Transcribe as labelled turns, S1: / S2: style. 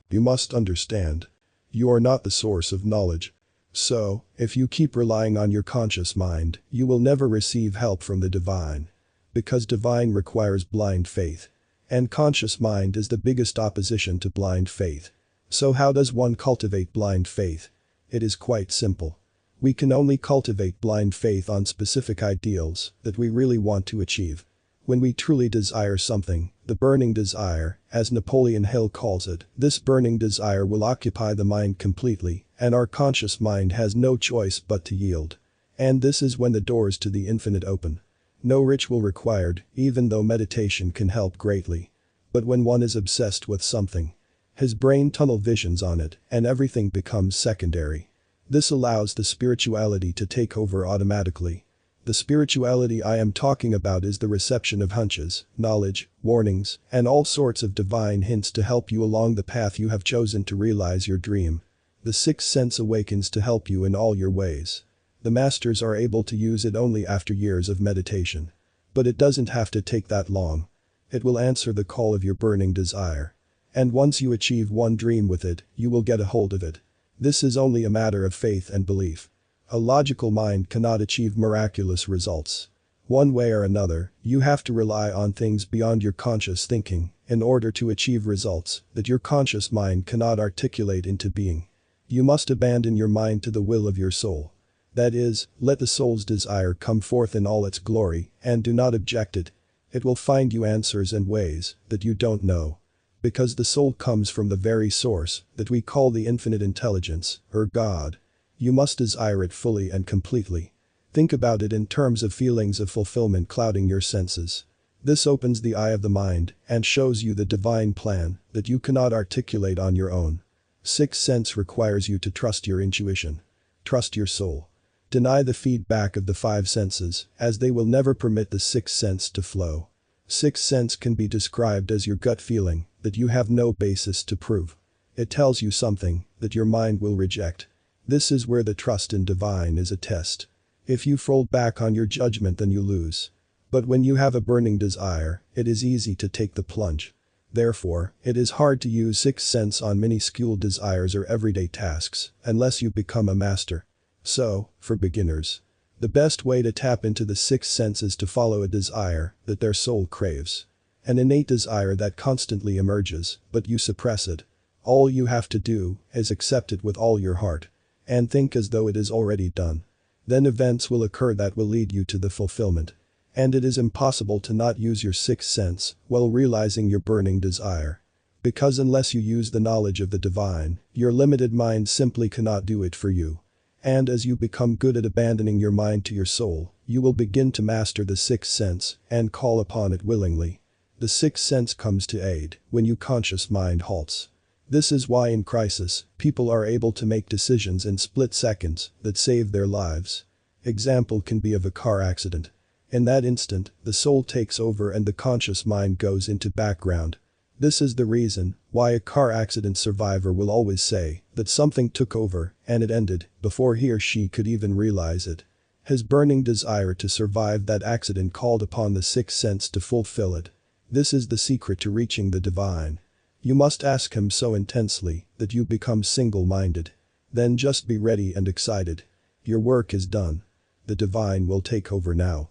S1: You must understand. You are not the source of knowledge. So, if you keep relying on your conscious mind, you will never receive help from the divine. Because divine requires blind faith. And conscious mind is the biggest opposition to blind faith. So how does one cultivate blind faith? It is quite simple. We can only cultivate blind faith on specific ideals that we really want to achieve. When we truly desire something, the burning desire, as Napoleon Hill calls it, this burning desire will occupy the mind completely, and our conscious mind has no choice but to yield. And this is when the doors to the infinite open. No ritual required, even though meditation can help greatly. But when one is obsessed with something, his brain tunnel visions on it, and everything becomes secondary. This allows the spirituality to take over automatically. The spirituality I am talking about is the reception of hunches, knowledge, warnings, and all sorts of divine hints to help you along the path you have chosen to realize your dream. The sixth sense awakens to help you in all your ways. The masters are able to use it only after years of meditation. But it doesn't have to take that long. It will answer the call of your burning desire. And once you achieve one dream with it, you will get a hold of it. This is only a matter of faith and belief. A logical mind cannot achieve miraculous results. One way or another, you have to rely on things beyond your conscious thinking in order to achieve results that your conscious mind cannot articulate into being. You must abandon your mind to the will of your soul. That is, let the soul's desire come forth in all its glory and do not object it. It will find you answers and ways that you don't know. Because the soul comes from the very source that we call the infinite intelligence, or God. You must desire it fully and completely. Think about it in terms of feelings of fulfillment clouding your senses. This opens the eye of the mind and shows you the divine plan that you cannot articulate on your own. Sixth sense requires you to trust your intuition. Trust your soul. Deny the feedback of the five senses, as they will never permit the sixth sense to flow. Sixth sense can be described as your gut feeling that you have no basis to prove. It tells you something that your mind will reject. This is where the trust in divine is a test. If you fall back on your judgment, then you lose. But when you have a burning desire, it is easy to take the plunge. Therefore, it is hard to use sixth sense on minuscule desires or everyday tasks unless you become a master. So, for beginners, the best way to tap into the sixth sense is to follow a desire that their soul craves. An innate desire that constantly emerges, but you suppress it. All you have to do is accept it with all your heart. And think as though it is already done. Then events will occur that will lead you to the fulfillment. And it is impossible to not use your sixth sense while realizing your burning desire. Because unless you use the knowledge of the divine, your limited mind simply cannot do it for you. And as you become good at abandoning your mind to your soul, you will begin to master the sixth sense and call upon it willingly. The sixth sense comes to aid when your conscious mind halts. This is why in crisis, people are able to make decisions in split seconds that save their lives. Example can be of a car accident. In that instant, the soul takes over and the conscious mind goes into background. This is the reason why a car accident survivor will always say that something took over and it ended before he or she could even realize it. His burning desire to survive that accident called upon the sixth sense to fulfill it. This is the secret to reaching the divine. You must ask him so intensely that you become single-minded. Then just be ready and excited. Your work is done. The divine will take over now.